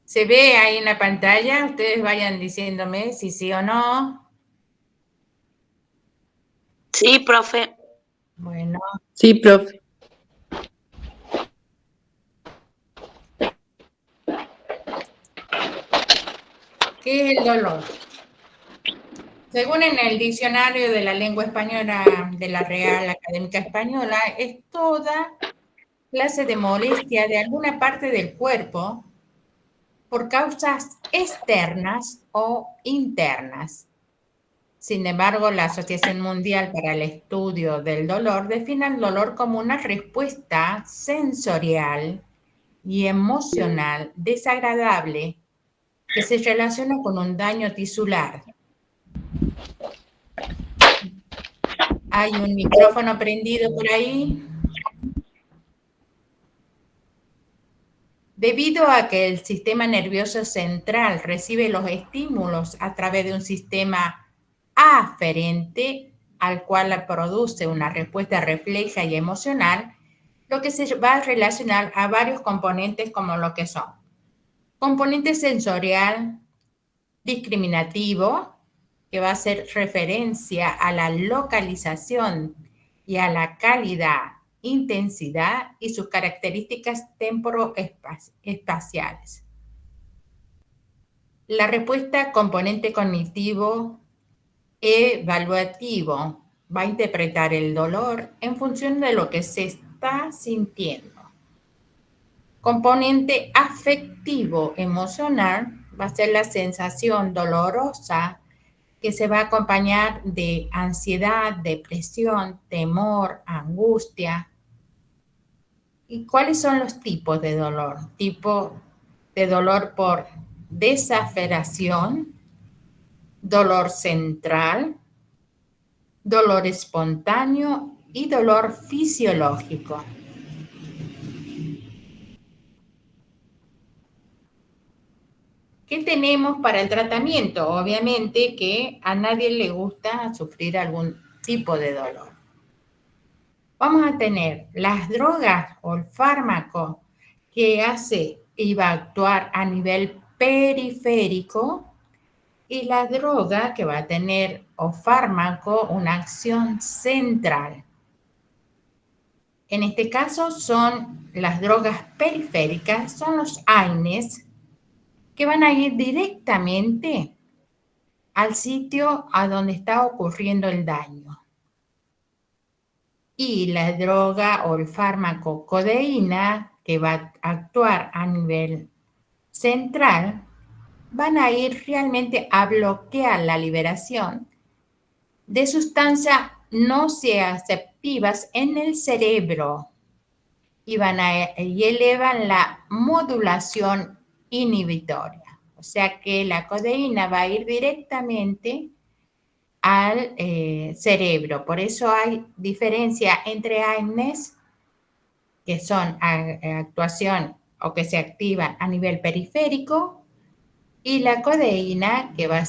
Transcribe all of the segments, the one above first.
¿Se ve ahí en la pantalla? Ustedes vayan diciéndome si sí o no. Sí, profe. Bueno, Sí, profe. ¿qué es el dolor? Según en el diccionario de la lengua española de la Real Académica Española, es toda clase de molestia de alguna parte del cuerpo por causas externas o internas. Sin embargo, la Asociación Mundial para el Estudio del Dolor define el dolor como una respuesta sensorial y emocional desagradable que se relaciona con un daño tisular. Hay un micrófono prendido por ahí. Debido a que el sistema nervioso central recibe los estímulos a través de un sistema aferente al cual produce una respuesta refleja y emocional, lo que se va a relacionar a varios componentes como lo que son componente sensorial discriminativo, que va a hacer referencia a la localización y a la calidad, intensidad y sus características temporoespaciales. La respuesta componente cognitivo evaluativo va a interpretar el dolor en función de lo que se está sintiendo. Componente afectivo emocional va a ser la sensación dolorosa que se va a acompañar de ansiedad, depresión, temor, angustia. ¿Y cuáles son los tipos de dolor? Tipo de dolor por desaferación, dolor central, dolor espontáneo y dolor fisiológico. ¿Qué tenemos para el tratamiento? Obviamente que a nadie le gusta sufrir algún tipo de dolor. Vamos a tener las drogas o el fármaco que hace y va a actuar a nivel periférico y la droga que va a tener o fármaco una acción central. En este caso son las drogas periféricas, son los AINES, que van a ir directamente al sitio a donde está ocurriendo el daño. Y la droga o el fármaco codeína, que va a actuar a nivel central, van a ir realmente a bloquear la liberación de sustancias nociceptivas en el cerebro y elevan la modulación inhibitoria. O sea que la codeína va a ir directamente al cerebro. Por eso hay diferencia entre AINES, que son actuación o que se activan a nivel periférico, y la codeína, que va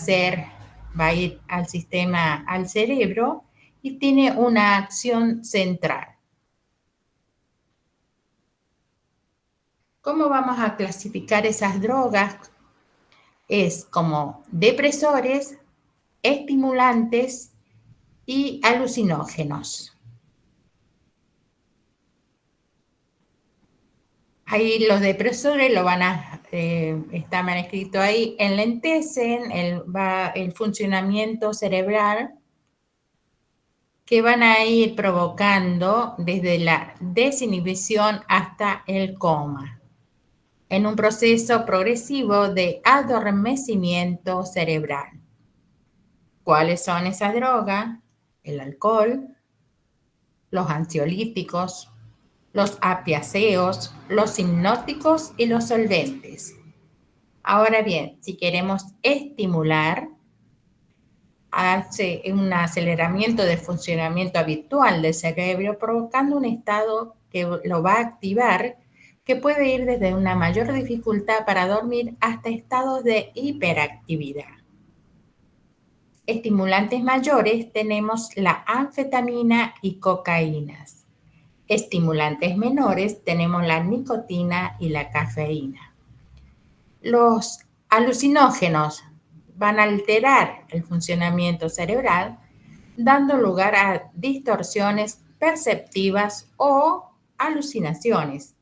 a ir al sistema, al cerebro, y tiene una acción central. ¿Cómo vamos a clasificar esas drogas? Es como depresores, estimulantes y alucinógenos. Ahí los depresores lo van a, está mal escrito ahí, enlentecen el funcionamiento cerebral, que van a ir provocando desde la desinhibición hasta el coma, en un proceso progresivo de adormecimiento cerebral. ¿Cuáles son esas drogas? El alcohol, los ansiolíticos, los apiáceos, los hipnóticos y los solventes. Ahora bien, si queremos estimular, hace un aceleramiento del funcionamiento habitual del cerebro, provocando un estado que lo va a activar, que puede ir desde una mayor dificultad para dormir hasta estados de hiperactividad. Estimulantes mayores tenemos la anfetamina y cocaínas. Estimulantes menores tenemos la nicotina y la cafeína. Los alucinógenos van a alterar el funcionamiento cerebral, dando lugar a distorsiones perceptivas o alucinaciones,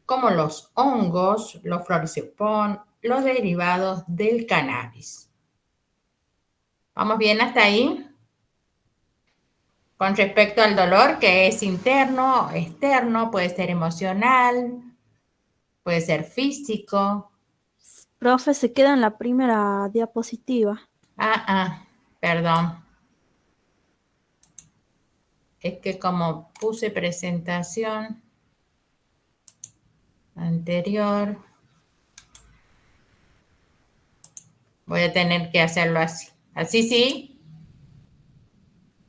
como los hongos, los fluoxetipón, los derivados del cannabis. ¿Vamos bien hasta ahí? Con respecto al dolor, que es interno, externo, puede ser emocional, puede ser físico. Profe, se queda en la primera diapositiva. Perdón. Es que como puse presentación anterior, voy a tener que hacerlo así. ¿Así sí?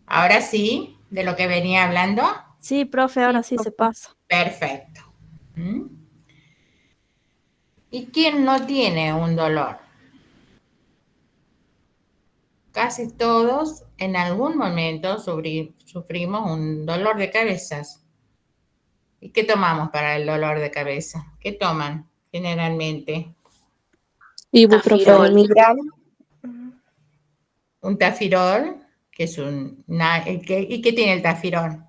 ¿Ahora sí? ¿De lo que venía hablando? Sí, profe, ahora sí se pasa. Perfecto. ¿Mm? ¿Y quién no tiene un dolor? Casi todos en algún momento sufrimos un dolor de cabeza. ¿Y qué tomamos para el dolor de cabeza? ¿Qué toman generalmente? Tafirol. Un tafirol, que es ¿y qué tiene el tafirol?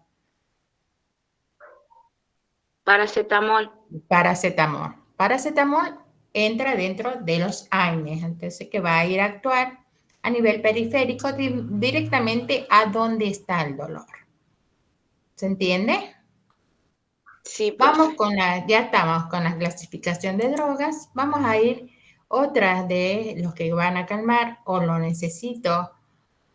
Paracetamol. Paracetamol. Paracetamol entra dentro de los AINES, entonces que va a ir a actuar a nivel periférico directamente a donde está el dolor. ¿Se entiende? Sí, profe. Ya estamos con la clasificación de drogas. Vamos a ir otras de los que van a calmar o lo necesito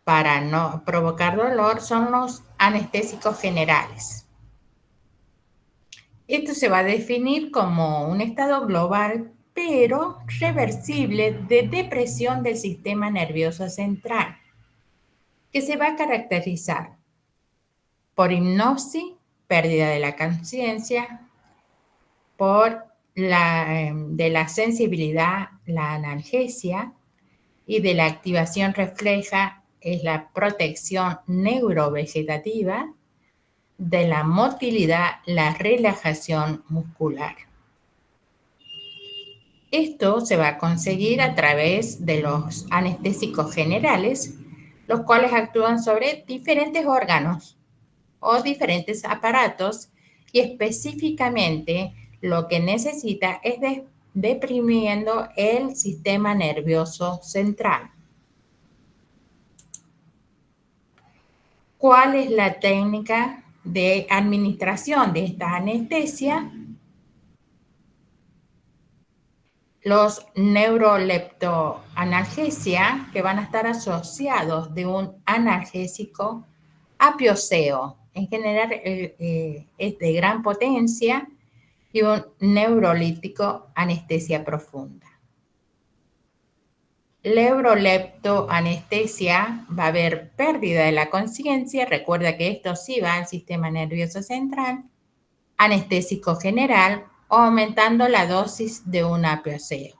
para no provocar dolor son los anestésicos generales. Esto se va a definir como un estado global, pero reversible de depresión del sistema nervioso central, que se va a caracterizar por hipnosis, pérdida de la conciencia, de la sensibilidad, la analgesia, y de la activación refleja es la protección neurovegetativa, de la motilidad, la relajación muscular. Esto se va a conseguir a través de los anestésicos generales, los cuales actúan sobre diferentes órganos o diferentes aparatos y específicamente lo que necesita es deprimiendo el sistema nervioso central. ¿Cuál es la técnica de administración de esta anestesia? Los neuroleptoanalgesia, que van a estar asociados de un analgésico apioseo, en general es de gran potencia, y un neurolítico anestesia profunda. Neuroleptoanestesia va a haber pérdida de la conciencia, recuerda que esto sí va al sistema nervioso central, anestésico general, aumentando la dosis de un apioseo.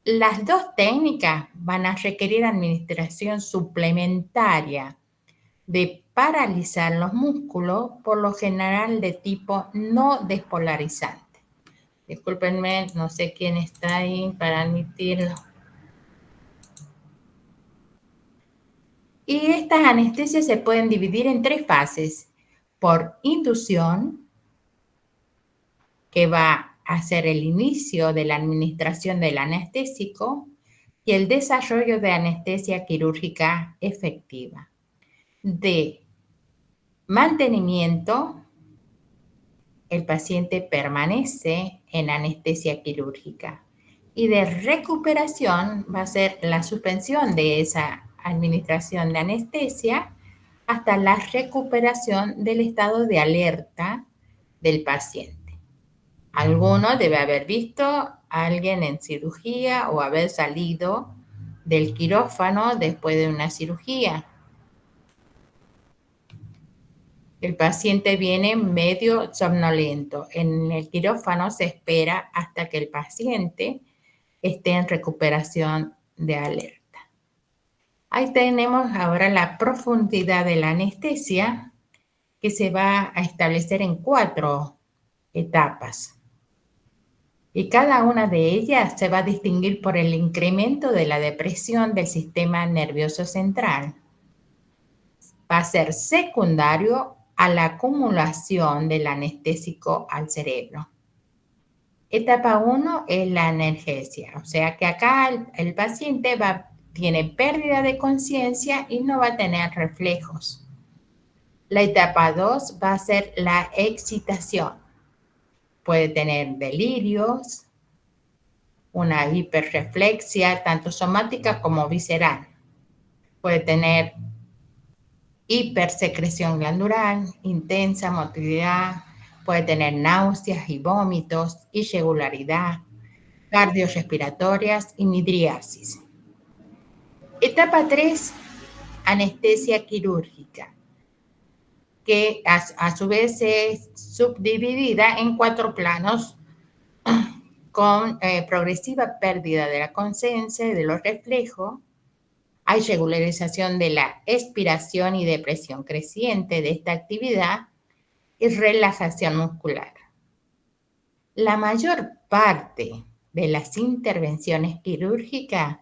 Las dos técnicas van a requerir administración suplementaria de paralizar los músculos, por lo general de tipo no despolarizante. Discúlpenme, no sé quién está ahí para admitirlo. Y estas anestesias se pueden dividir en tres fases: por inducción, que va a ser el inicio de la administración del anestésico, y el desarrollo de anestesia quirúrgica efectiva. De mantenimiento, el paciente permanece en anestesia quirúrgica. Y de recuperación va a ser la suspensión de esa administración de anestesia hasta la recuperación del estado de alerta del paciente. Alguno debe haber visto a alguien en cirugía o haber salido del quirófano después de una cirugía. El paciente viene medio somnoliento. En el quirófano se espera hasta que el paciente esté en recuperación de alerta. Ahí tenemos ahora la profundidad de la anestesia, que se va a establecer en 4 etapas. Y cada una de ellas se va a distinguir por el incremento de la depresión del sistema nervioso central. Va a ser secundario a la acumulación del anestésico al cerebro. Etapa 1 es la analgesia, o sea que acá el paciente tiene pérdida de conciencia y no va a tener reflejos. La etapa 2 va a ser la excitación. Puede tener delirios, una hiperreflexia, tanto somática como visceral. Puede tener hipersecreción glandular, intensa motilidad, puede tener náuseas y vómitos, irregularidad, cardiorrespiratorias y midriasis. Etapa 3, anestesia quirúrgica, que a su vez es subdividida en 4 planos con progresiva pérdida de la conciencia y de los reflejos. Hay regularización de la expiración y depresión creciente de esta actividad y relajación muscular. La mayor parte de las intervenciones quirúrgicas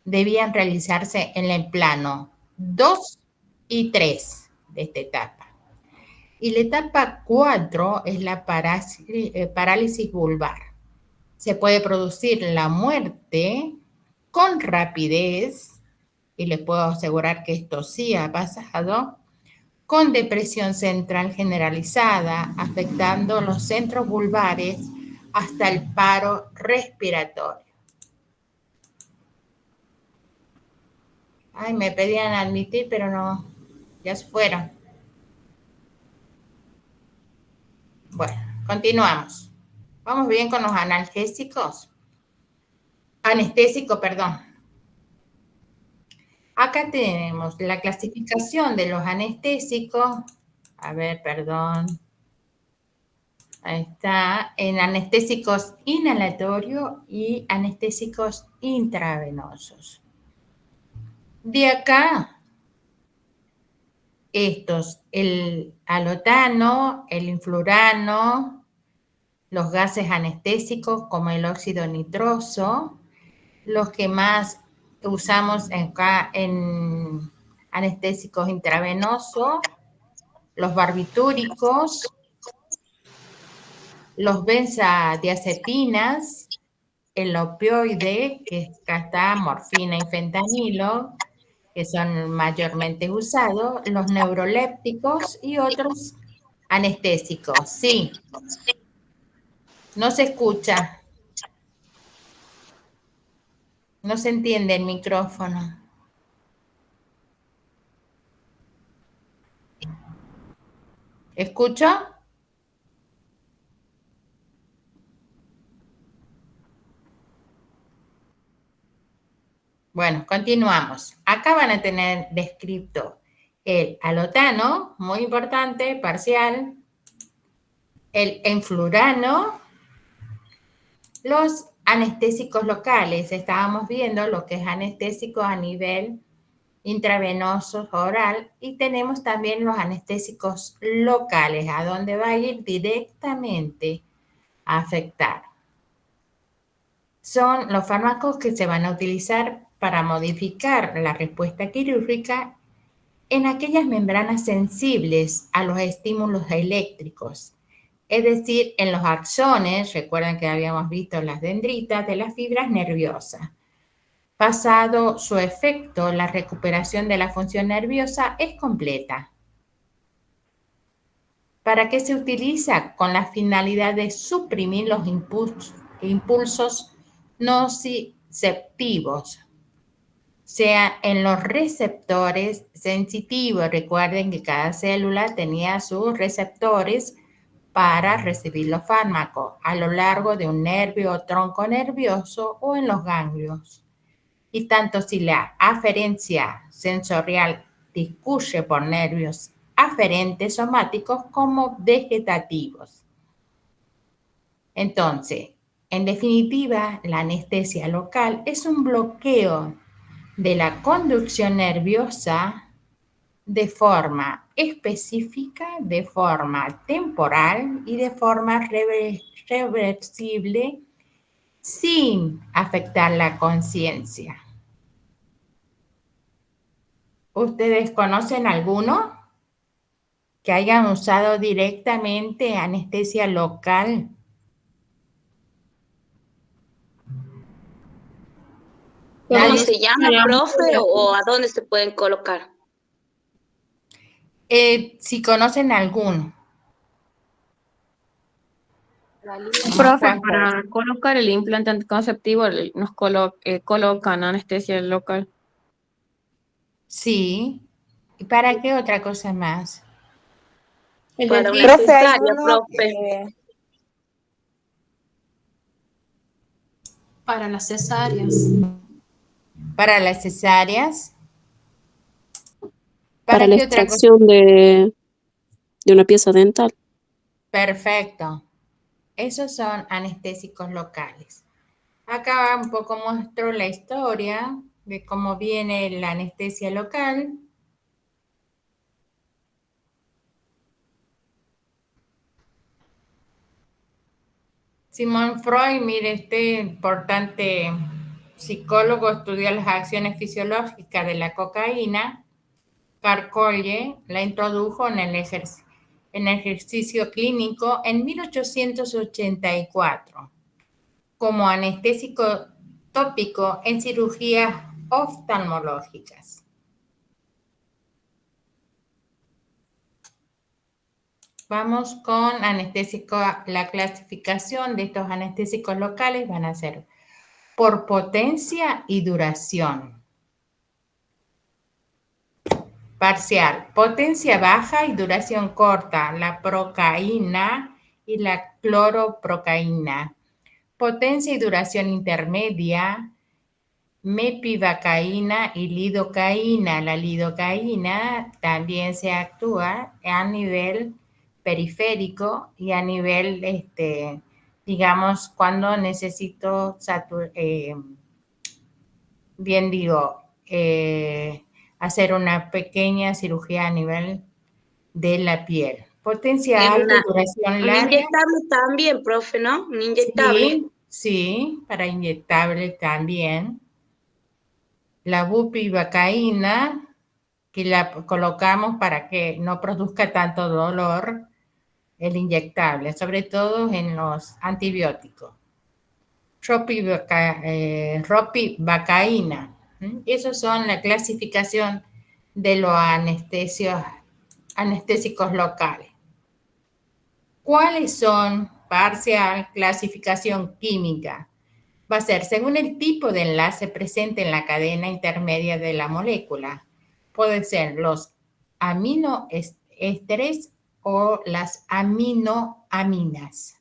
debían realizarse en el plano 2 y 3 de esta etapa. Y la etapa 4 es la parálisis vulvar. Se puede producir la muerte con rapidez, y les puedo asegurar que esto sí ha pasado, con depresión central generalizada, afectando los centros vulvares hasta el paro respiratorio. Ay, me pedían admitir, pero no, ya se fueron. Bueno, continuamos. Vamos bien con los analgésicos. Anestésico, perdón. Acá tenemos la clasificación de los anestésicos. A ver, perdón. Ahí está. En anestésicos inhalatorios y anestésicos intravenosos. De acá, estos, el alotano, el influrano, los gases anestésicos como el óxido nitroso, los que más usamos acá en anestésicos intravenosos, los barbitúricos, los benzodiazepinas, el opioide, que acá está morfina y fentanilo, que son mayormente usados, los neurolépticos y otros anestésicos. Sí, no se escucha, no se entiende el micrófono. ¿Escucho? Bueno, continuamos. Acá van a tener descrito el alotano, muy importante, parcial, el enflurano, los anestésicos locales. Estábamos viendo lo que es anestésico a nivel intravenoso oral y tenemos también los anestésicos locales, a donde va a ir directamente a afectar. Son los fármacos que se van a utilizar para modificar la respuesta quirúrgica en aquellas membranas sensibles a los estímulos eléctricos, es decir, en los axones, recuerdan que habíamos visto las dendritas de las fibras nerviosas. Pasado su efecto, la recuperación de la función nerviosa es completa. ¿Para qué se utiliza? Con la finalidad de suprimir los impulsos nociceptivos, sea en los receptores sensitivos. Recuerden que cada célula tenía sus receptores para recibir los fármacos a lo largo de un nervio o tronco nervioso o en los ganglios. Y tanto si la aferencia sensorial discurre por nervios aferentes somáticos como vegetativos. Entonces, en definitiva, la anestesia local es un bloqueo de la conducción nerviosa de forma específica, de forma temporal y de forma reversible sin afectar la conciencia. ¿Ustedes conocen alguno que hayan usado directamente anestesia local? ¿Cómo se llama, profe, o a dónde se pueden colocar? Si conocen alguno. Profe, para colocar el implante anticonceptivo nos colocan anestesia local. Sí. ¿Y para qué otra cosa más? Para una Profe, hay cesárea, uno profe. Para las cesáreas. ¿Para las cesáreas? Para la qué otra cosa? extracción de una pieza dental. Perfecto. Esos son anestésicos locales. Acá un poco muestro la historia de cómo viene la anestesia local. Sigmund Freud, mire, este importante psicólogo, estudió las acciones fisiológicas de la cocaína. Carl Collier la introdujo en el ejercicio clínico en 1884 como anestésico tópico en cirugías oftalmológicas. Vamos con anestésico. La clasificación de estos anestésicos locales van a ser por potencia y duración. Parcial, potencia baja y duración corta, la procaína y la cloroprocaína. Potencia y duración intermedia, mepivacaína y lidocaína. La lidocaína también se actúa a nivel periférico y a nivel, digamos, cuando necesito, hacer una pequeña cirugía a nivel de la piel. Potencia alta y duración larga. Un inyectable también, profe, ¿no? Un inyectable. Sí, para inyectable también. La bupivacaína, que la colocamos para que no produzca tanto dolor, el inyectable, sobre todo en los antibióticos. Ropivacaína. Esos son la clasificación de los anestésicos locales. ¿Cuáles son? Parcial, clasificación química. Va a ser según el tipo de enlace presente en la cadena intermedia de la molécula. Pueden ser los aminoésteres o las aminoaminas.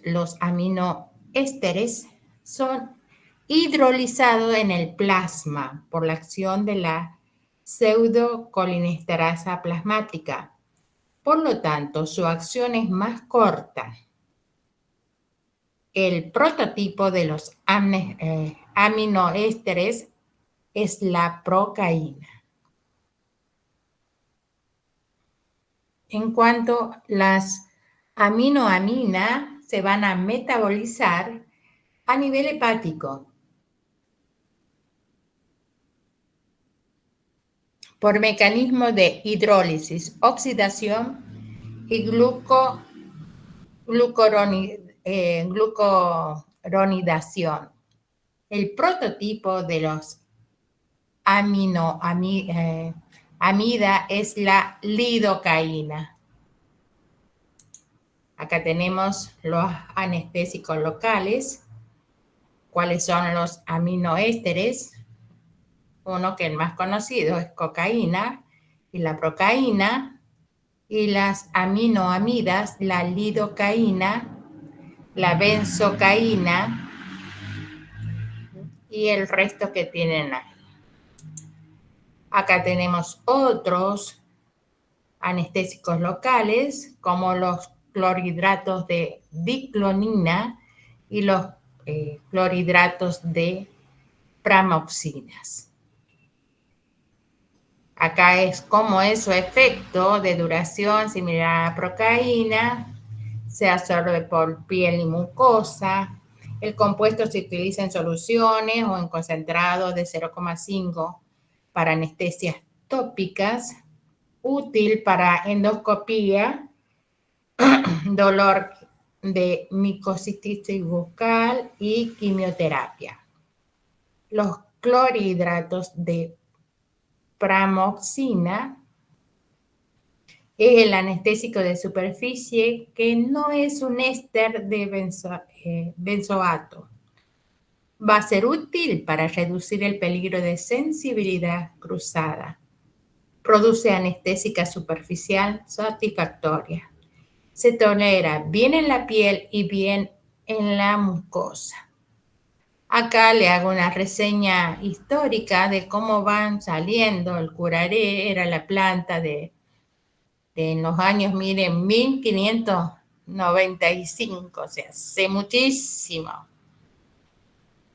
Los aminoésteres, son hidrolizados en el plasma por la acción de la pseudocolinesterasa plasmática. Por lo tanto, su acción es más corta. El prototipo de los aminoésteres es la procaína. En cuanto las aminoaminas se van a metabolizar a nivel hepático por mecanismo de hidrólisis, oxidación y glucoronidación. El prototipo de los amida es la lidocaína. Acá tenemos los anestésicos locales. ¿Cuáles son los aminoésteres? Uno que es el más conocido es cocaína y la procaína, y las aminoamidas, la lidocaína, la benzocaína y el resto que tienen ahí. Acá tenemos otros anestésicos locales como los clorhidratos de diclonina y los clorhidratos de pramoxinas. Acá es como es su efecto de duración similar a la procaína, se absorbe por piel y mucosa. El compuesto se utiliza en soluciones o en concentrados de 0,5 para anestesias tópicas, útil para endoscopía, dolor de micositis bucal y quimioterapia. Los clorhidratos de pramoxina es el anestésico de superficie que no es un éster de benzoato. Va a ser útil para reducir el peligro de sensibilidad cruzada. Produce anestésica superficial satisfactoria. Se tolera bien en la piel y bien en la mucosa. Acá le hago una reseña histórica de cómo van saliendo. El curaré era la planta de en los años, miren, 1595, o sea, hace muchísimo.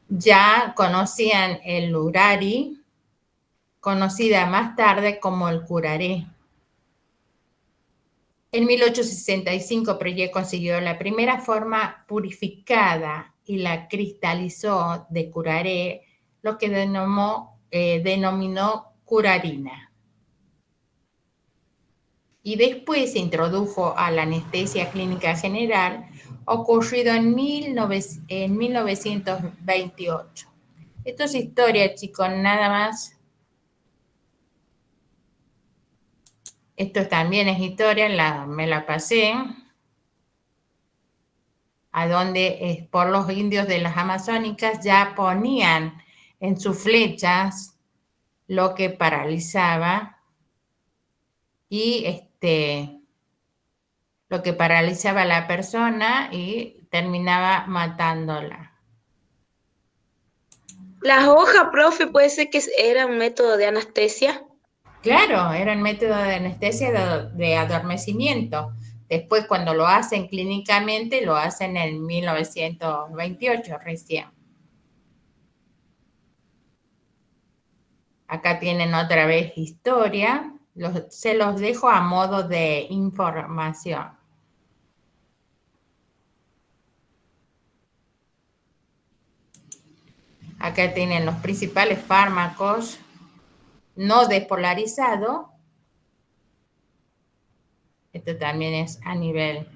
Ya conocían el Urari, conocida más tarde como el curaré. En 1865 Preye consiguió la primera forma purificada y la cristalizó de curaré, lo que denominó curarina. Y después se introdujo a la anestesia clínica general, ocurrido en 1928. Esto es historia, chicos, nada más. Esto también es historia, me la pasé. A donde por los indios de las amazónicas ya ponían en sus flechas lo que paralizaba y lo que paralizaba a la persona y terminaba matándola. Las hojas, profe, puede ser que era un método de anestesia. Claro, era el método de anestesia de adormecimiento. Después, cuando lo hacen clínicamente, lo hacen en 1928 recién. Acá tienen otra vez historia. Se los dejo a modo de información. Acá tienen los principales fármacos no despolarizados. Esto también es a nivel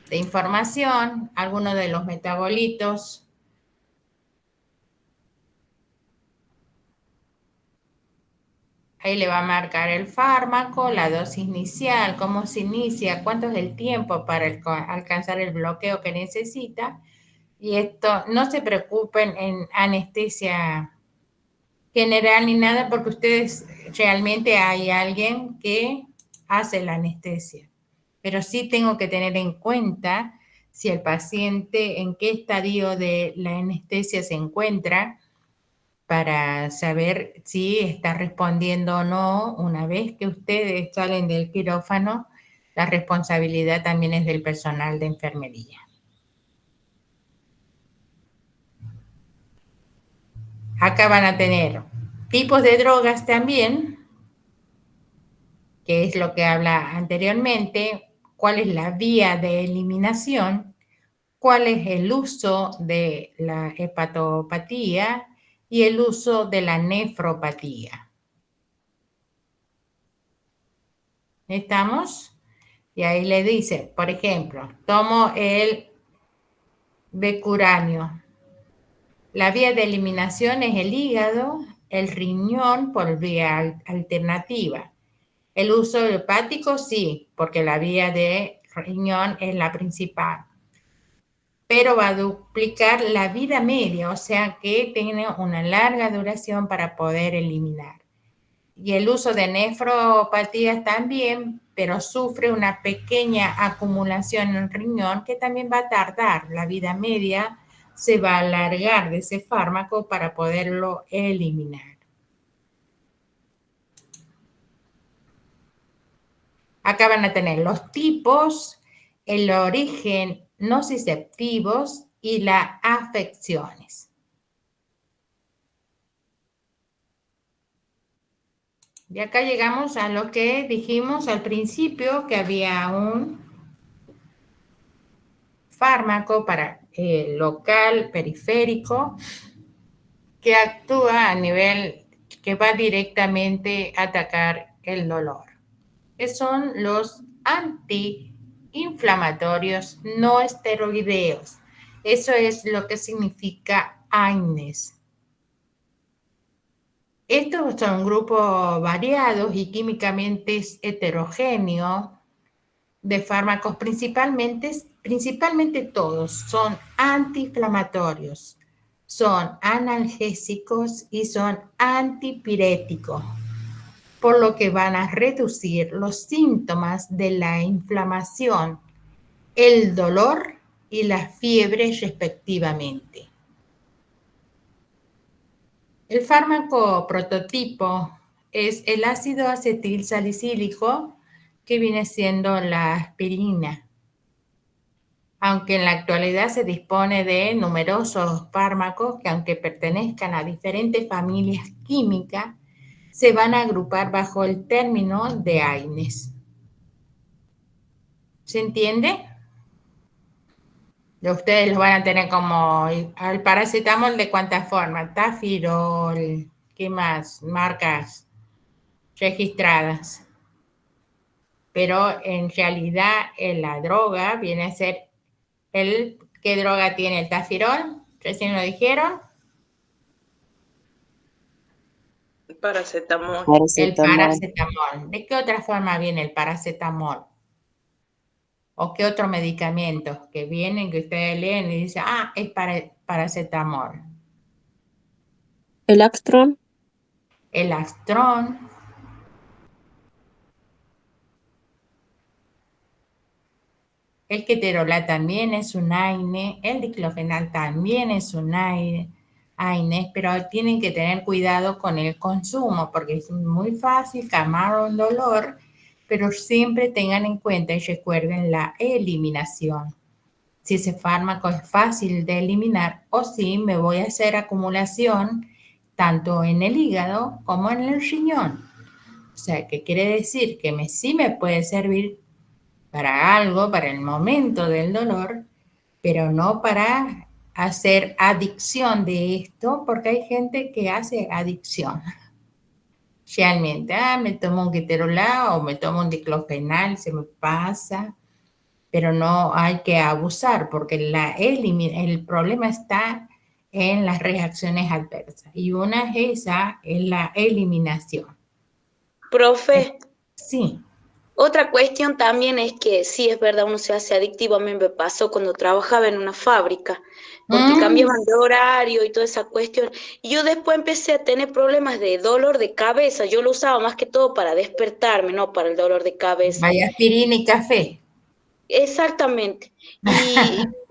de información. Algunos de los metabolitos. Ahí le va a marcar el fármaco, la dosis inicial, cómo se inicia, cuánto es el tiempo para alcanzar el bloqueo que necesita. Y esto, no se preocupen en anestesia general ni nada, porque ustedes realmente hay alguien que hace la anestesia. Pero sí tengo que tener en cuenta si el paciente en qué estadio de la anestesia se encuentra, para saber si está respondiendo o no. Una vez que ustedes salen del quirófano, la responsabilidad también es del personal de enfermería. Acá van a tener tipos de drogas también, que es lo que habla anteriormente, cuál es la vía de eliminación, cuál es el uso de la hepatopatía y el uso de la nefropatía. ¿Estamos? Y ahí le dice, por ejemplo, tomo el becuranio. La vía de eliminación es el hígado, el riñón por vía alternativa. El uso hepático sí, porque la vía de riñón es la principal. Pero va a duplicar la vida media, o sea que tiene una larga duración para poder eliminar. Y el uso de nefropatías también, pero sufre una pequeña acumulación en el riñón que también va a tardar. La vida media se va a alargar de ese fármaco para poderlo eliminar. Acá van a tener los tipos, el origen, nociceptivos y las afecciones. Y acá llegamos a lo que dijimos al principio, que había un fármaco para local, periférico, que actúa a nivel, que va directamente a atacar el dolor. Que son los antiinflamatorios no esteroideos. Eso es lo que significa AINES. Estos son grupos variados y químicamente heterogéneos de fármacos, principalmente todos son antiinflamatorios, son analgésicos y son antipiréticos, por lo que van a reducir los síntomas de la inflamación, el dolor y la fiebre respectivamente. El fármaco prototipo es el ácido acetil salicílico, que viene siendo la aspirina. Aunque en la actualidad se dispone de numerosos fármacos que, aunque pertenezcan a diferentes familias químicas, se van a agrupar bajo el término de AINES. ¿Se entiende? Ustedes lo van a tener como el paracetamol, ¿de cuántas formas? Tafirol, ¿qué más? Marcas registradas. Pero en realidad la droga viene a ser ¿qué droga tiene el tafirol? ¿Recién lo dijeron? El paracetamol. El paracetamol. ¿De qué otra forma viene el paracetamol? ¿O qué otro medicamento que vienen, que ustedes leen y dicen, es paracetamol? El Actron. El Actron. El ketorolac también es un AINE. El diclofenac también es un AINE, pero tienen que tener cuidado con el consumo porque es muy fácil calmar un dolor, pero siempre tengan en cuenta y recuerden la eliminación. Si ese fármaco es fácil de eliminar o si me voy a hacer acumulación tanto en el hígado como en el riñón. O sea, que quiere decir que sí me puede servir para algo, para el momento del dolor, pero no para hacer adicción de esto, porque hay gente que hace adicción. Realmente, me tomo un ketorolac o me tomo un diclofenac, se me pasa, pero no hay que abusar, porque el problema está en las reacciones adversas, y una es esa, es la eliminación. Profe. Sí. Otra cuestión también es que sí, es verdad, uno se hace adictivo. A mí me pasó cuando trabajaba en una fábrica, porque cambiaban de horario y toda esa cuestión. Y yo después empecé a tener problemas de dolor de cabeza. Yo lo usaba más que todo para despertarme, no para el dolor de cabeza. Vaya aspirina y café. Exactamente. Y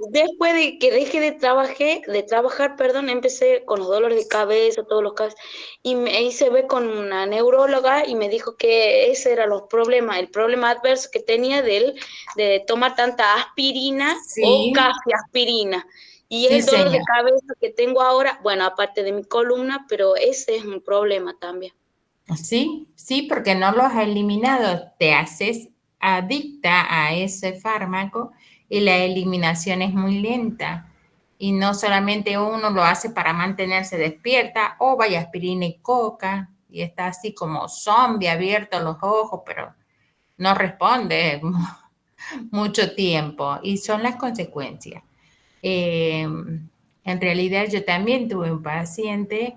después de que dejé de trabajar, empecé con los dolores de cabeza, todos los casos, y me hice ver con una neuróloga y me dijo que ese era el problema adverso que tenía de tomar tanta aspirina o casi aspirina. Y el dolor de cabeza que tengo ahora, bueno, aparte de mi columna, pero ese es un problema también. Sí, porque no lo has eliminado, te haces adicta a ese fármaco y la eliminación es muy lenta. Y no solamente uno lo hace para mantenerse despierta, vaya aspirina y coca, y está así como zombie, abierto los ojos, pero no responde mucho tiempo, y son las consecuencias. En realidad yo también tuve un paciente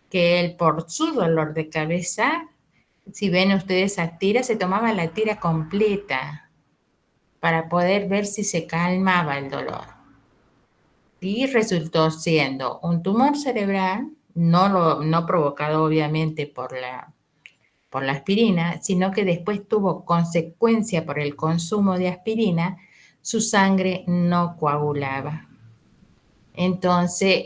que él, por su dolor de cabeza, si ven ustedes esa tira, se tomaba la tira completa para poder ver si se calmaba el dolor. Y resultó siendo un tumor cerebral, no provocado obviamente por la aspirina, sino que después tuvo consecuencia por el consumo de aspirina, su sangre no coagulaba. Entonces,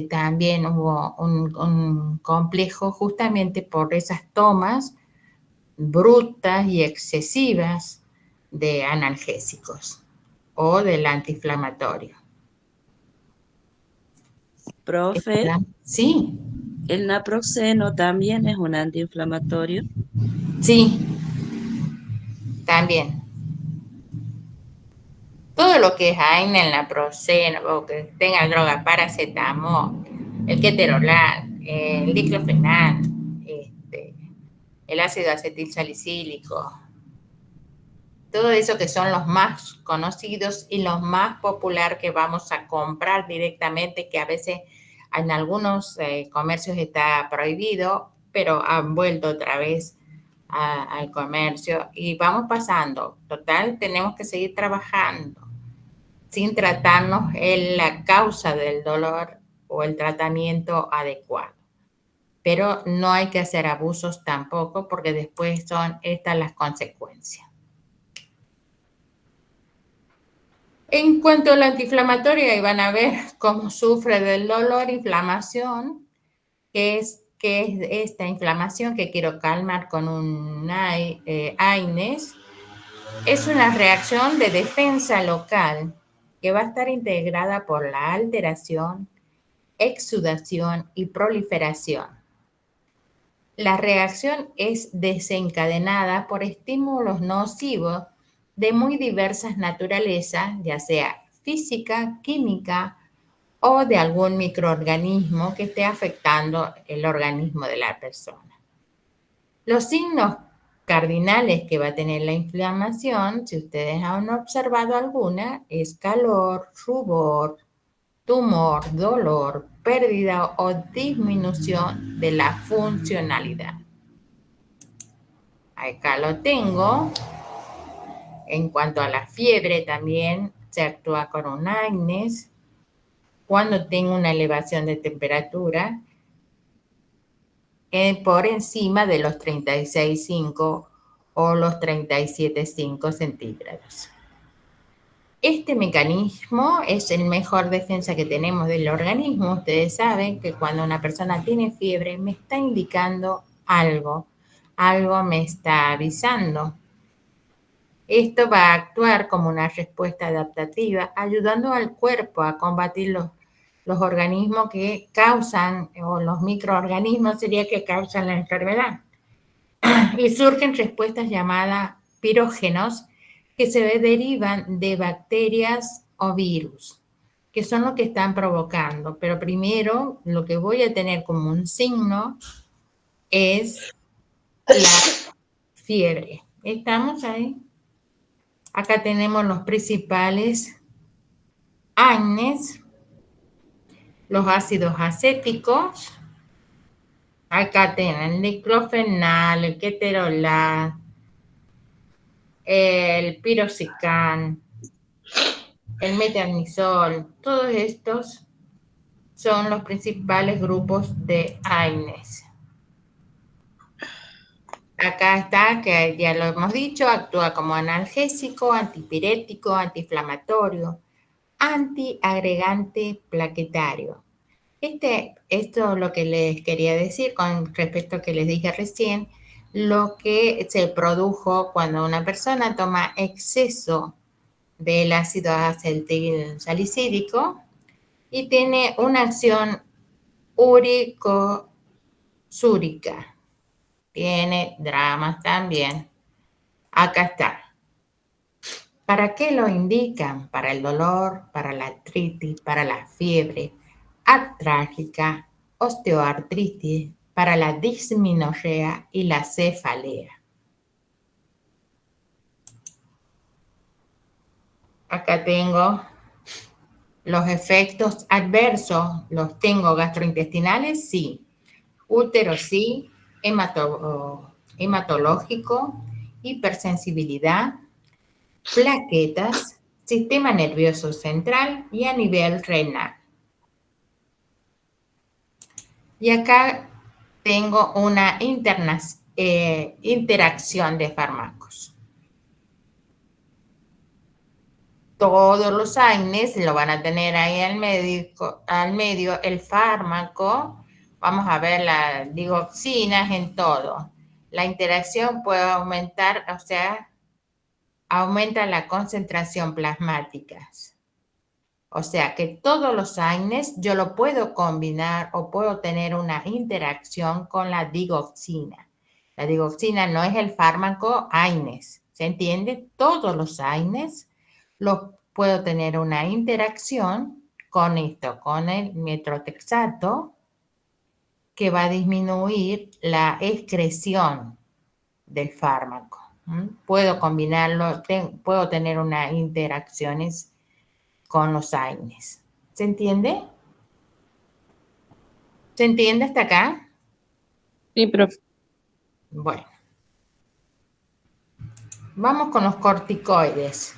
también hubo un complejo justamente por esas tomas brutas y excesivas de analgésicos o del antiinflamatorio. Profe, sí. ¿El naproxeno también es un antiinflamatorio? Sí, también. Todo lo que es AINE, naproxeno, o que tenga droga, paracetamol, el ketorolac, el diclofenac, el ácido acetilsalicílico, todo eso que son los más conocidos y los más populares que vamos a comprar directamente, que a veces en algunos comercios está prohibido, pero han vuelto otra vez al comercio y vamos pasando. Total, tenemos que seguir trabajando sin tratarnos en la causa del dolor o el tratamiento adecuado. Pero no hay que hacer abusos tampoco porque después son estas las consecuencias. En cuanto a la antiinflamatoria, ahí van a ver cómo sufre del dolor, inflamación, que es esta inflamación que quiero calmar con un AINES. Es una reacción de defensa local que va a estar integrada por la alteración, exudación y proliferación. La reacción es desencadenada por estímulos nocivos de muy diversas naturalezas, ya sea física, química o de algún microorganismo que esté afectando el organismo de la persona. Los signos cardinales que va a tener la inflamación, si ustedes han observado alguna, es calor, rubor, tumor, dolor, pérdida o disminución de la funcionalidad. Acá lo tengo. En cuanto a la fiebre también se actúa con un AINES. Cuando tengo una elevación de temperatura por encima de los 36,5 o los 37,5 centígrados. Este mecanismo es el mejor defensa que tenemos del organismo. Ustedes saben que cuando una persona tiene fiebre me está indicando algo me está avisando. Esto va a actuar como una respuesta adaptativa, ayudando al cuerpo a combatir los organismos que causan, o los microorganismos sería que causan la enfermedad. Y surgen respuestas llamadas pirógenos que se derivan de bacterias o virus, que son los que están provocando. Pero primero lo que voy a tener como un signo es la fiebre. ¿Estamos ahí? Acá tenemos los principales AINES, los ácidos acéticos. Acá tienen el diclofenal, el ketorolac, el piroxicam, el metamizol. Todos estos son los principales grupos de AINES. Acá está, que ya lo hemos dicho, actúa como analgésico, antipirético, antiinflamatorio, antiagregante plaquetario. Esto es lo que les quería decir con respecto a que les dije recién, lo que se produjo cuando una persona toma exceso del ácido acetilsalicílico y tiene una acción uricosúrica. Tiene dramas también. Acá está. ¿Para qué lo indican? Para el dolor, para la artritis, para la fiebre, artrálgica, osteoartritis, para la dismenorrea y la cefalea. Acá tengo los efectos adversos. ¿Los tengo gastrointestinales? Sí. Útero sí. Hematológico, hipersensibilidad, plaquetas, sistema nervioso central y a nivel renal. Y acá tengo una interacción de fármacos. Todos los AINES lo van a tener ahí al medio el fármaco. Vamos a ver las digoxinas en todo. La interacción puede aumentar, o sea, aumenta la concentración plasmática. O sea que todos los AINES yo lo puedo combinar o puedo tener una interacción con la digoxina. La digoxina no es el fármaco AINES, ¿se entiende? Todos los AINES los puedo tener una interacción con esto, con el metrotexato, que va a disminuir la excreción del fármaco. Puedo combinarlo, puedo tener unas interacciones con los AINES. ¿Se entiende? ¿Se entiende hasta acá? Sí, profe. Bueno. Vamos con los corticoides.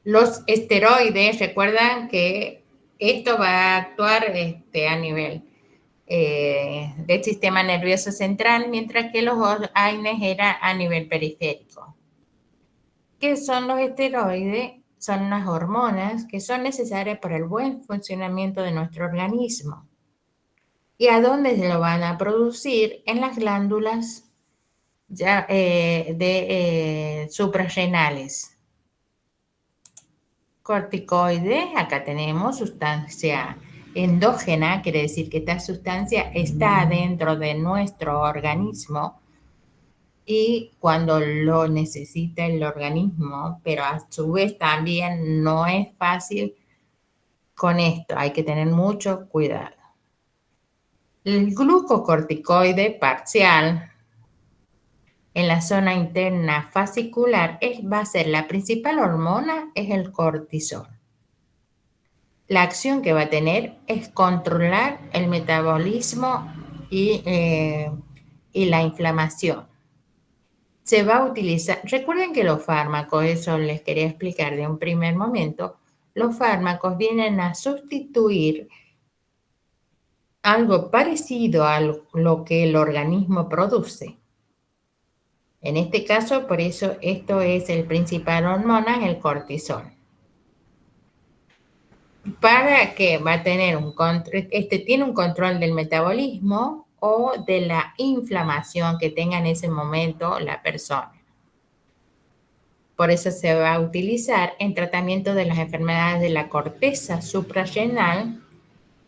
Los esteroides, recuerdan que esto va a actuar a nivel del sistema nervioso central, mientras que los AINES era a nivel periférico. ¿Qué son los esteroides? Son unas hormonas que son necesarias para el buen funcionamiento de nuestro organismo. ¿Y a dónde se lo van a producir? En las glándulas suprarrenales. Corticoides, acá tenemos sustancia endógena, quiere decir que esta sustancia está dentro de nuestro organismo y cuando lo necesita el organismo, pero a su vez también no es fácil con esto, hay que tener mucho cuidado. El glucocorticoide parcial en la zona interna fascicular va a ser la principal hormona, es el cortisol. La acción que va a tener es controlar el metabolismo y la inflamación. Se va a utilizar, recuerden que los fármacos, eso les quería explicar de un primer momento, los fármacos vienen a sustituir algo parecido a lo que el organismo produce. En este caso, por eso esto es el principal hormona, el cortisol. Para que va a tener un control, tiene un control del metabolismo o de la inflamación que tenga en ese momento la persona. Por eso se va a utilizar en tratamiento de las enfermedades de la corteza suprarrenal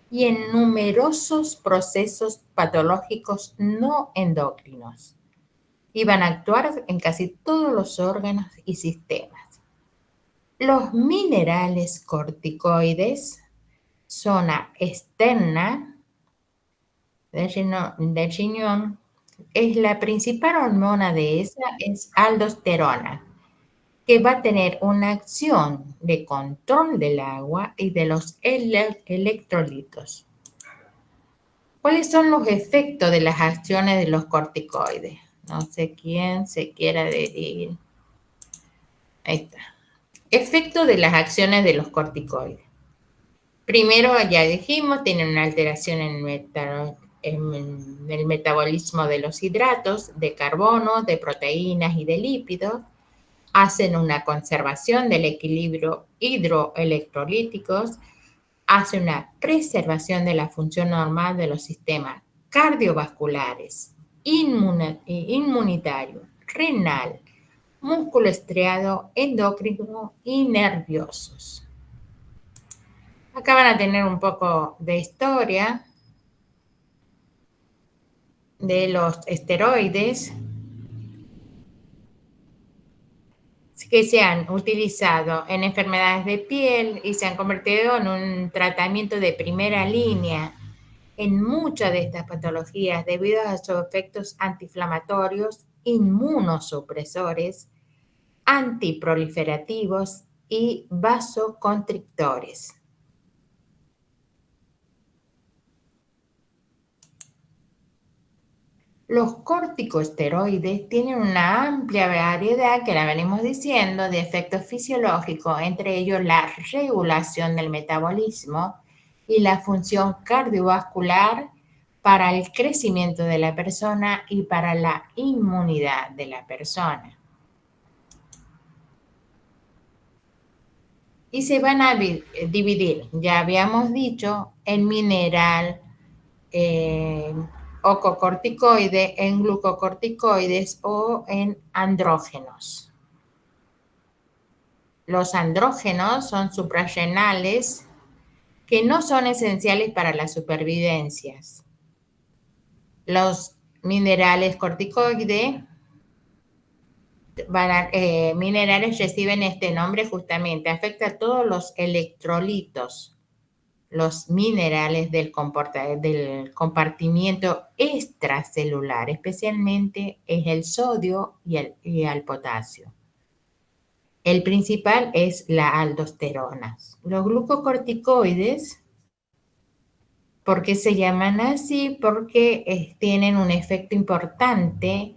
y en numerosos procesos patológicos no endocrinos. Y van a actuar en casi todos los órganos y sistemas. Los minerales corticoides, zona externa del riñón, es la principal hormona de esa, es aldosterona, que va a tener una acción de control del agua y de los electrolitos. ¿Cuáles son los efectos de las acciones de los corticoides? No sé quién se quiera adherir. Ahí está. Efecto de las acciones de los corticoides. Primero, ya dijimos, tienen una alteración en el metabolismo de los hidratos, de carbono, de proteínas y de lípidos. Hacen una conservación del equilibrio hidroelectrolíticos. Hace una preservación de la función normal de los sistemas cardiovasculares, inmunitario, renal, músculo estriado, endocrino y nerviosos. Acá van a tener un poco de historia de los esteroides que se han utilizado en enfermedades de piel y se han convertido en un tratamiento de primera línea en muchas de estas patologías debido a sus efectos antiinflamatorios, inmunosupresores, antiproliferativos y vasoconstrictores. Los corticosteroides tienen una amplia variedad, que la venimos diciendo, de efectos fisiológicos, entre ellos la regulación del metabolismo y la función cardiovascular para el crecimiento de la persona y para la inmunidad de la persona. Y se van a dividir, ya habíamos dicho, en mineral, ococorticoide, en glucocorticoides o en andrógenos. Los andrógenos son suprarrenales que no son esenciales para la supervivencia. Los minerales corticoides minerales reciben este nombre justamente, afecta a todos los electrolitos, los minerales del compartimiento extracelular, especialmente es el sodio y el potasio. El principal es la aldosterona. Los glucocorticoides, ¿por qué se llaman así? Porque tienen un efecto importante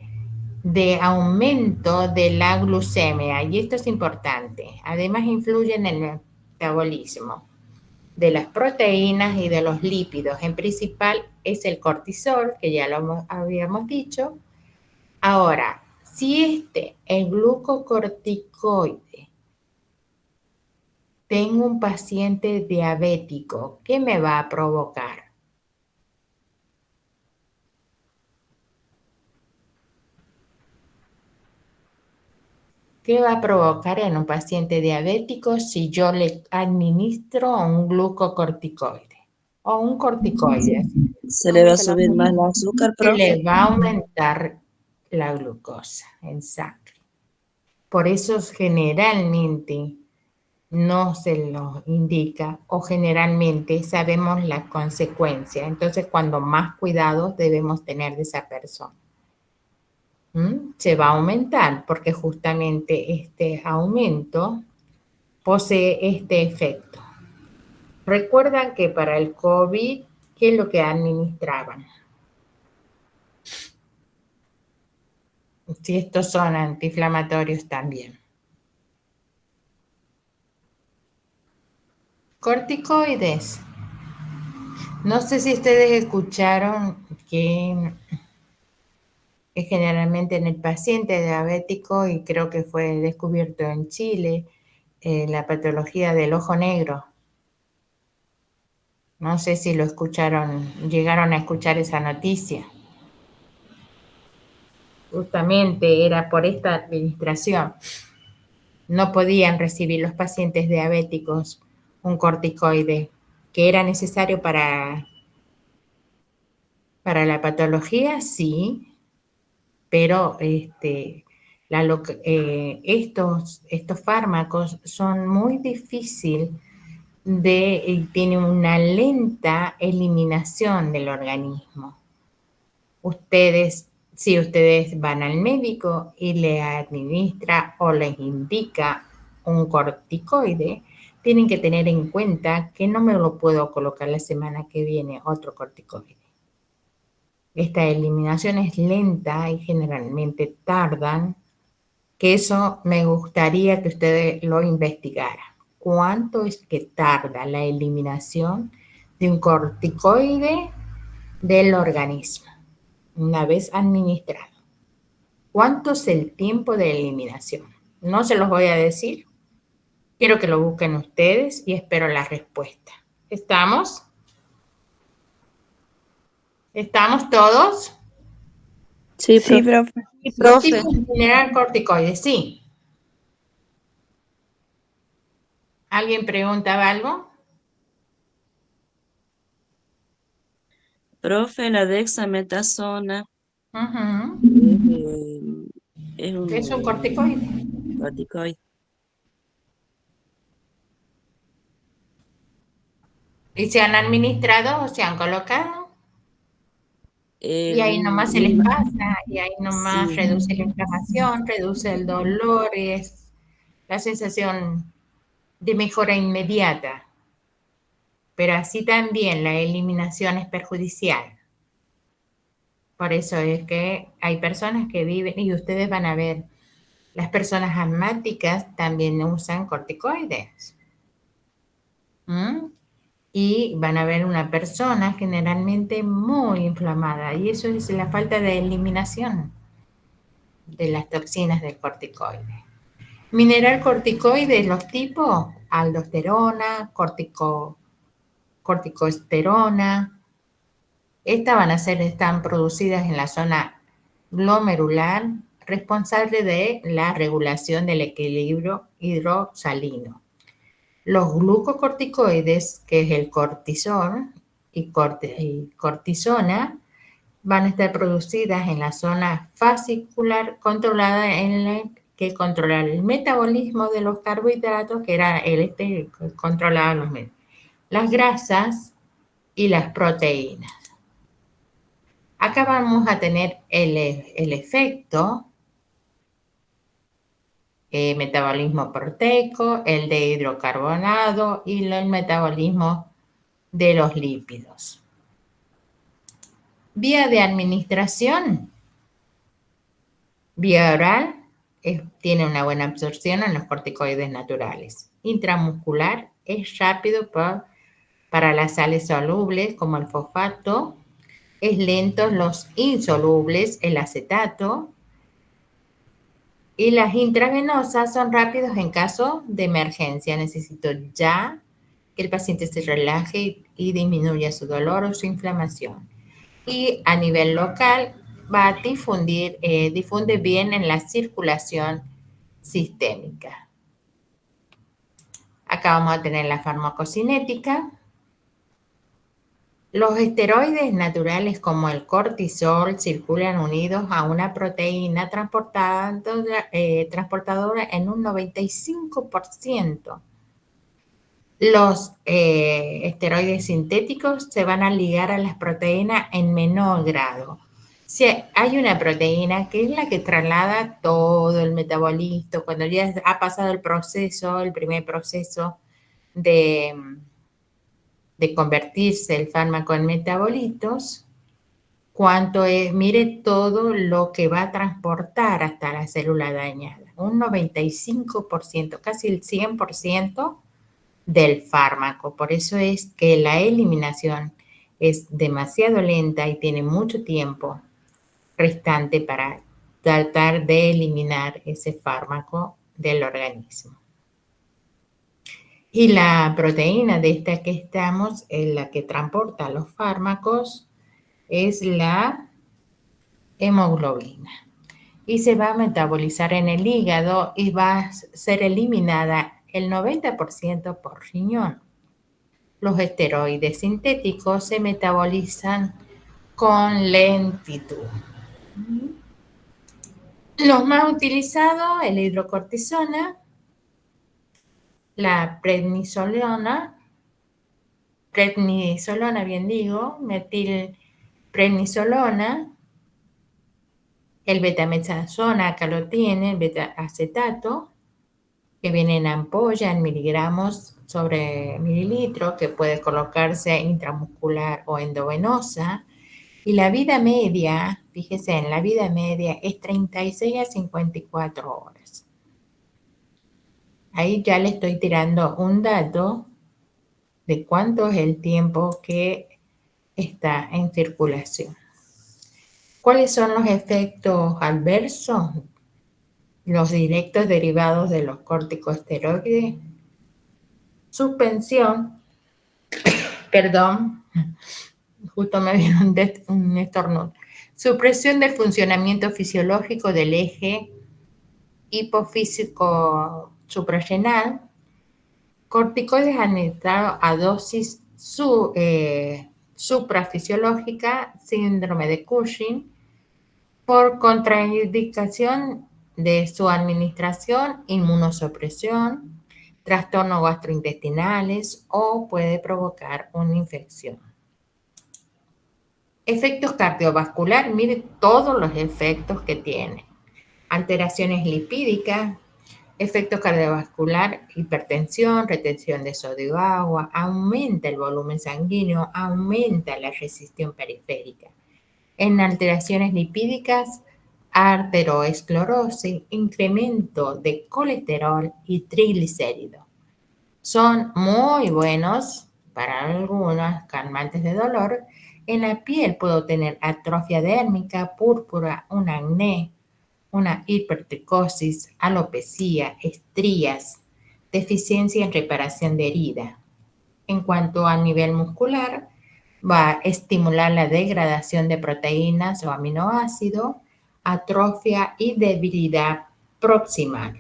de aumento de la glucemia, y esto es importante. Además, influyen en el metabolismo de las proteínas y de los lípidos. En principal es el cortisol, que ya lo habíamos dicho. Ahora, si el glucocorticoide, tengo un paciente diabético, ¿qué me va a provocar? ¿Qué va a provocar en un paciente diabético si yo le administro un glucocorticoide o un corticoide? Se le va a subir más el azúcar, Se le profe. va a aumentar la glucosa en sangre. Por eso generalmente no se lo indica o generalmente sabemos la consecuencia. Entonces, cuando más cuidados debemos tener de esa persona. Se va a aumentar porque justamente este aumento posee este efecto. Recuerdan que para el COVID, ¿qué es lo que administraban? Si estos son antiinflamatorios también. Corticoides. No sé si ustedes escucharon que generalmente en el paciente diabético, y creo que fue descubierto en Chile, la patología del ojo negro. No sé si lo escucharon, llegaron a escuchar esa noticia. Justamente era por esta administración. No podían recibir los pacientes diabéticos un corticoide que era necesario para la patología, sí, pero estos fármacos son muy difíciles tienen una lenta eliminación del organismo. Si ustedes van al médico y le administra o les indica un corticoide, tienen que tener en cuenta que no me lo puedo colocar la semana que viene otro corticoide. Esta eliminación es lenta y generalmente tardan, que eso me gustaría que ustedes lo investigaran. ¿Cuánto es que tarda la eliminación de un corticoide del organismo una vez administrado? ¿Cuánto es el tiempo de eliminación? No se los voy a decir. Quiero que lo busquen ustedes y espero la respuesta. ¿Estamos? ¿Estamos todos? Sí, Sí, profe. profe. Los tipos de mineral corticoides, sí. ¿Alguien preguntaba algo? Profe, la dexametasona Ujú. es Es un un corticoide. corticoide. Y se han administrado o se han colocado. Y ahí nomás se les pasa, y ahí nomás Sí, reduce la inflamación, reduce el dolor, es la sensación de mejora inmediata. Pero así también la eliminación es perjudicial. Por eso es que hay personas que viven, y ustedes van a ver, las personas asmáticas también usan corticoides. Y van a ver una persona generalmente muy inflamada, y eso es la falta de eliminación de las toxinas del corticoide. Mineral corticoide, los tipos, aldosterona, corticosterona. Estas están producidas en la zona glomerular, responsable de la regulación del equilibrio hidrosalino. Los glucocorticoides, que es el cortisol y cortisona, van a estar producidas en la zona fascicular controlada en que controla el metabolismo de los carbohidratos, que era que controlaba las grasas y las proteínas. Acá vamos a tener el efecto metabolismo proteico, el de hidrocarbonato y el metabolismo de los lípidos. Vía de administración. Vía oral tiene una buena absorción en los corticoides naturales. Intramuscular es rápido para las sales solubles como el fosfato. Es lento los insolubles, el acetato. Y las intravenosas son rápidos en caso de emergencia. Necesito ya que el paciente se relaje y disminuya su dolor o su inflamación. Y a nivel local va a difunde bien en la circulación sistémica. Acá vamos a tener la farmacocinética. Los esteroides naturales como el cortisol circulan unidos a una proteína transportadora en un 95%. Los esteroides sintéticos se van a ligar a las proteínas en menor grado. Si hay una proteína que es la que traslada todo el metabolismo, cuando ya ha pasado el primer proceso de convertirse el fármaco en metabolitos, mire todo lo que va a transportar hasta la célula dañada. Un 95%, casi el 100% del fármaco. Por eso es que la eliminación es demasiado lenta y tiene mucho tiempo restante para tratar de eliminar ese fármaco del organismo. Y la proteína de esta que estamos, en la que transporta los fármacos, es la hemoglobina. Y se va a metabolizar en el hígado y va a ser eliminada el 90% por riñón. Los esteroides sintéticos se metabolizan con lentitud. Los más utilizados, el hidrocortisona, la prednisolona, metilprednisolona, el betametaxona, acá lo tiene, el beta-acetato, que viene en ampolla en miligramos sobre mililitro, que puede colocarse intramuscular o endovenosa. Y la vida media, fíjese, en la vida media es 36 a 54 horas. Ahí ya le estoy tirando un dato de cuánto es el tiempo que está en circulación. ¿Cuáles son los efectos adversos? Los directos derivados de los corticosteroides. Suspensión, justo me vino un estornudo. Supresión del funcionamiento fisiológico del eje hipofísico suprarrenal. Corticoides administrados a dosis suprafisiológica, síndrome de Cushing, por contraindicación de su administración, inmunosupresión, trastornos gastrointestinales o puede provocar una infección. Efectos cardiovasculares, mire todos los efectos que tiene. Alteraciones lipídicas, efecto cardiovascular, hipertensión, retención de sodio y agua, aumenta el volumen sanguíneo, aumenta la resisión periférica. En alteraciones lipídicas, arteriosclerosis, incremento de colesterol y triglicéridos. Son muy buenos para algunos calmantes de dolor. En la piel puedo tener atrofia dérmica, púrpura, un acné, una hipertricosis, alopecia, estrías, deficiencia en reparación de herida. En cuanto a nivel muscular, va a estimular la degradación de proteínas o aminoácidos, atrofia y debilidad proximal.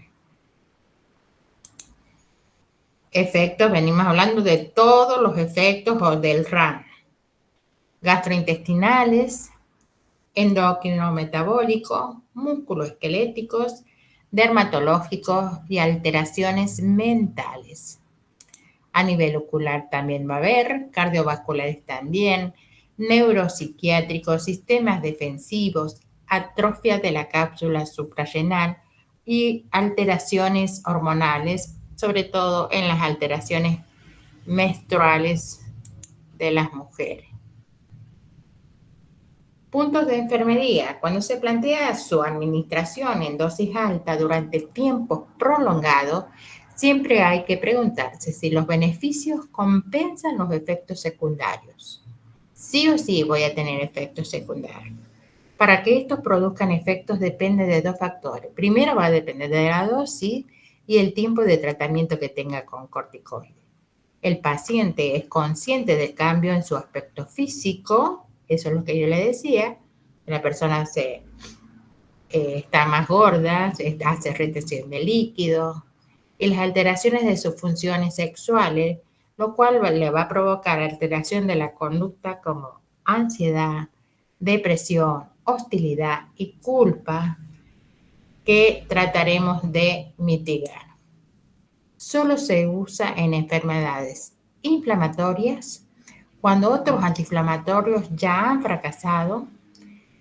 Efectos, venimos hablando de todos los efectos del RAM. Gastrointestinales, endocrino metabólicos, musculoesqueléticos, dermatológicos y alteraciones mentales. A nivel ocular también va a haber, cardiovasculares también, neuropsiquiátricos, sistemas defensivos, atrofia de la cápsula suprarrenal y alteraciones hormonales, sobre todo en las alteraciones menstruales de las mujeres. Puntos de enfermería. Cuando se plantea su administración en dosis alta durante tiempos prolongados, siempre hay que preguntarse si los beneficios compensan los efectos secundarios. Sí o sí voy a tener efectos secundarios. Para que estos produzcan efectos depende de dos factores. Primero va a depender de la dosis y el tiempo de tratamiento que tenga con corticoides. El paciente es consciente del cambio en su aspecto físico, eso es lo que yo le decía, la persona está más gorda, hace retención de líquidos, y las alteraciones de sus funciones sexuales, lo cual le va a provocar alteración de la conducta como ansiedad, depresión, hostilidad y culpa que trataremos de mitigar. Solo se usa en enfermedades inflamatorias, cuando otros antiinflamatorios ya han fracasado.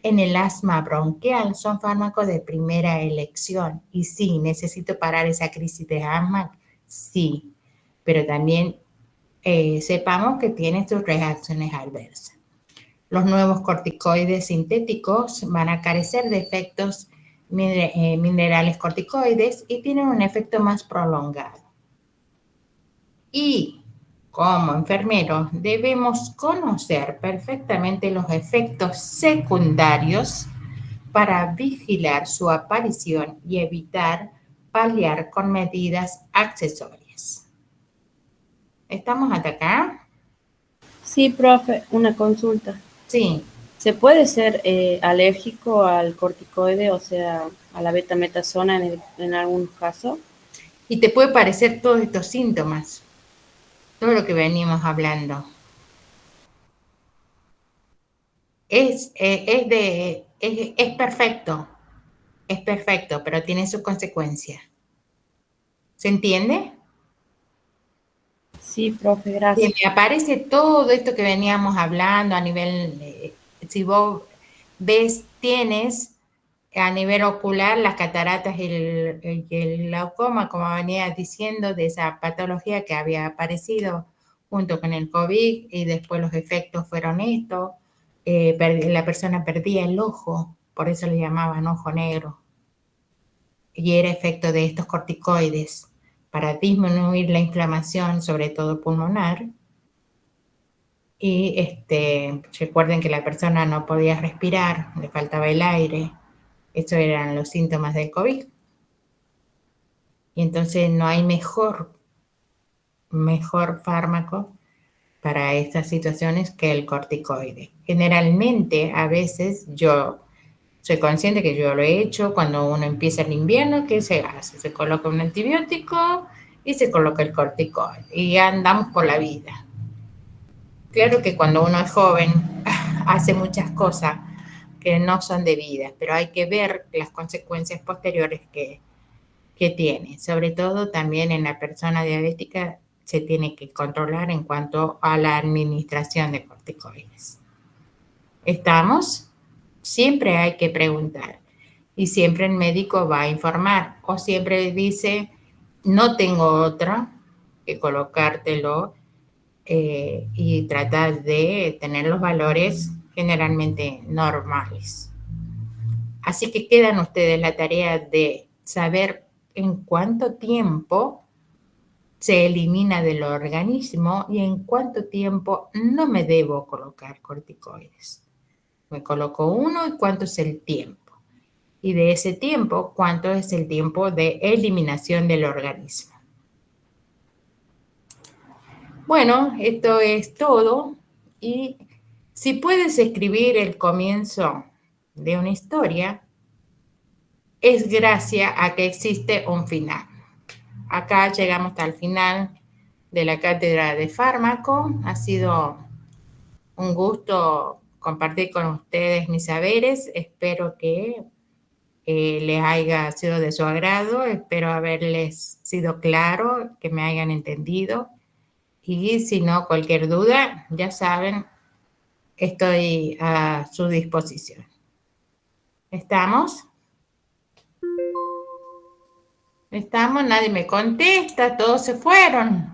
En el asma bronquial son fármacos de primera elección. Y sí, necesito parar esa crisis de asma, sí, pero también sepamos que tiene sus reacciones adversas. Los nuevos corticoides sintéticos van a carecer de efectos minerales corticoides y tienen un efecto más prolongado. Y como enfermeros debemos conocer perfectamente los efectos secundarios para vigilar su aparición y evitar paliar con medidas accesorias. ¿Estamos hasta acá? Sí, profe, una consulta. Sí. ¿Se puede ser alérgico al corticoide, o sea, a la betametasona en algún caso? Y te puede parecer todos estos síntomas, todo lo que venimos hablando. Es perfecto, pero tiene sus consecuencias. ¿Se entiende? Sí, profe, gracias. Si me aparece todo esto que veníamos hablando a nivel, si vos ves, tienes a nivel ocular las cataratas y el glaucoma, como venía diciendo, de esa patología que había aparecido junto con el COVID y después los efectos fueron estos. La persona perdía el ojo, por eso le llamaban ojo negro. Y era efecto de estos corticoides para disminuir la inflamación, sobre todo pulmonar. Y recuerden que la persona no podía respirar, le faltaba el aire. Estos eran los síntomas del COVID. Y entonces no hay mejor fármaco para estas situaciones que el corticoide. Generalmente, a veces yo soy consciente que yo lo he hecho cuando uno empieza el invierno, ¿qué se hace? Se coloca un antibiótico y se coloca el corticoide y andamos por la vida. Claro que cuando uno es joven hace muchas cosas que no son debidas, pero hay que ver las consecuencias posteriores que tiene. Sobre todo también en la persona diabética se tiene que controlar en cuanto a la administración de corticoides. ¿Estamos? Siempre hay que preguntar y siempre el médico va a informar o siempre dice, no tengo otra que colocártelo y tratar de tener los valores generalmente normales. Así que quedan ustedes la tarea de saber en cuánto tiempo se elimina del organismo y en cuánto tiempo no me debo colocar corticoides. Me coloco uno y cuánto es el tiempo. Y de ese tiempo, cuánto es el tiempo de eliminación del organismo. Bueno, esto es todo. Y si puedes escribir el comienzo de una historia, es gracias a que existe un final. Acá llegamos hasta el final de la cátedra de fármaco. Ha sido un gusto compartir con ustedes mis saberes. Espero que les haya sido de su agrado. Espero haberles sido claro, que me hayan entendido. Y si no, cualquier duda, ya saben, estoy a su disposición. ¿Estamos? ¿Estamos? Nadie me contesta, todos se fueron.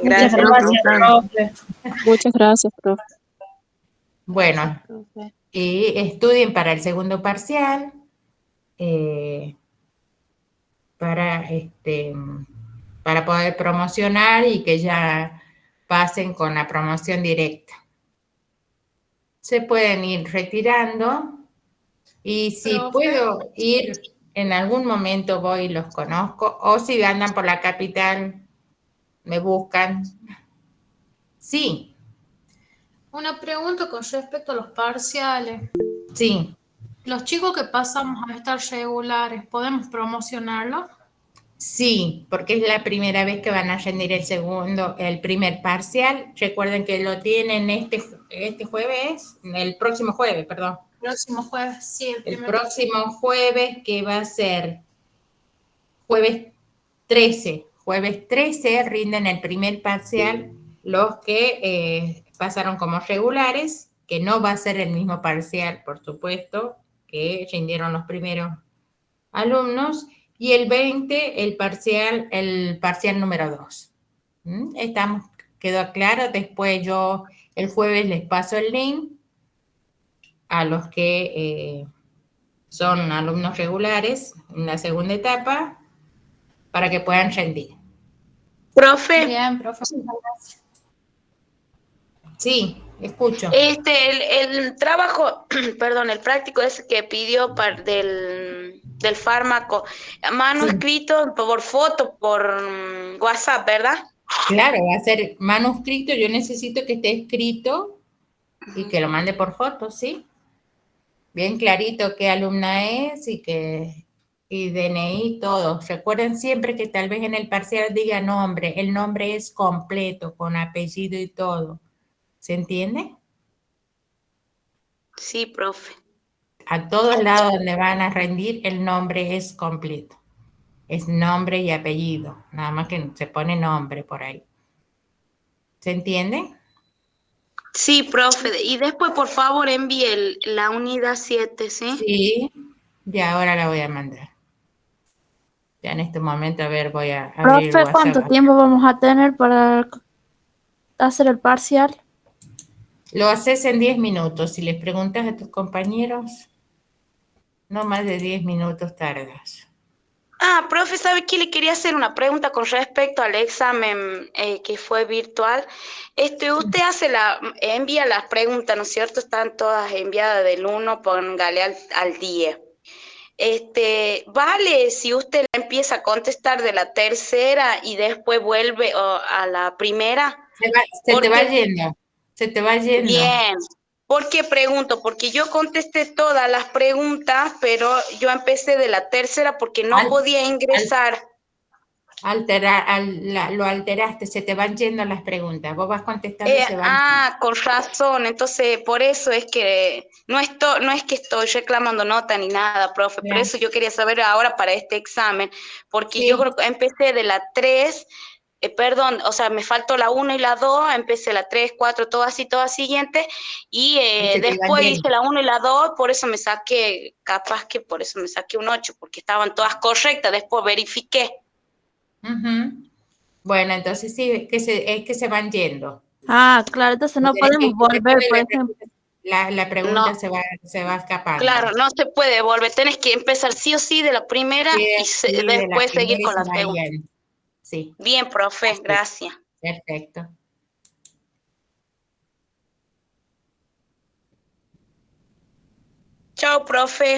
Muchas Gracias. gracias, profe. Muchas gracias, profe. Bueno, Profe. y estudien para el segundo parcial, para poder promocionar y que ya pasen con la promoción directa. Se pueden ir retirando y si Profe. puedo ir, en algún momento voy y los conozco, o si andan por la capital, me buscan. Sí, Una pregunta con respecto a los parciales. sí. Los chicos que pasamos a estar regulares, ¿podemos promocionarlos? Sí, porque es la primera vez que van a rendir el primer parcial. Recuerden que lo tienen este jueves, el próximo jueves, perdón. Próximo jueves, sí, el El primer próximo jueves, que va a ser jueves 13. Jueves 13 rinden el primer parcial los que pasaron como regulares, que no va a ser el mismo parcial, por supuesto, que rindieron los primeros alumnos, y el 20 el parcial número 2. ¿Quedó claro? Después yo el jueves les paso el link a los que son alumnos regulares en la segunda etapa para que puedan rendir. Profe, Bien, profe, muchas gracias. Sí, escucho. el trabajo, perdón, el práctico ese que pidió del fármaco, manuscrito por foto, por WhatsApp, ¿verdad? Claro, va a ser manuscrito. Yo necesito que esté escrito y que lo mande por foto, ¿sí? Bien clarito qué alumna es y DNI, todo. Recuerden siempre que tal vez en el parcial diga nombre. El nombre es completo, con apellido y todo. ¿Se entiende? Sí, profe. A todos lados donde van a rendir, el nombre es completo. Es nombre y apellido. Nada más que se pone nombre por ahí. ¿Se entiende? Sí, profe. Y después, por favor, envíe la unidad 7, ¿sí? Sí, y ahora la voy a mandar. Ya en este momento, a ver, voy a abrir el Profe, WhatsApp. ¿cuánto tiempo vamos a tener para hacer el parcial? Lo haces en 10 minutos. Si les preguntas a tus compañeros, no más de 10 minutos tardas. Ah, profe, ¿sabe qué? Le quería hacer una pregunta con respecto al examen que fue virtual. Usted envía las preguntas, ¿no es cierto? Están todas enviadas del 1, póngale al 10. ¿Vale si usted la empieza a contestar de la tercera y después vuelve a la primera? Se te va yendo. Se te va yendo. Bien. ¿Por qué pregunto? Porque yo contesté todas las preguntas, pero yo empecé de la tercera porque no podía ingresar. Lo alteraste, se te van yendo las preguntas. Vos vas contestando y se van. Con razón. Entonces, por eso es que no es que estoy reclamando nota ni nada, profe. Por eso yo quería saber ahora para este examen, porque Sí. yo creo que empecé de la 3, perdón, o sea, me faltó la 1 y la 2, empecé la 3, 4, todas siguientes, y después hice la 1 y la 2, por eso me saqué, capaz que por eso me saqué un 8, porque estaban todas correctas, después verifiqué. Bueno, entonces sí, es que se van yendo. Ah, claro, entonces no podemos volver, por ejemplo. La pregunta No. se va escapando. Claro, no se puede volver, tenés que empezar sí o sí de la primera Sí, y de la después seguir primera y con se la va segunda. yendo. Sí. Bien, profe, Así. gracias. Perfecto. Chao, profe.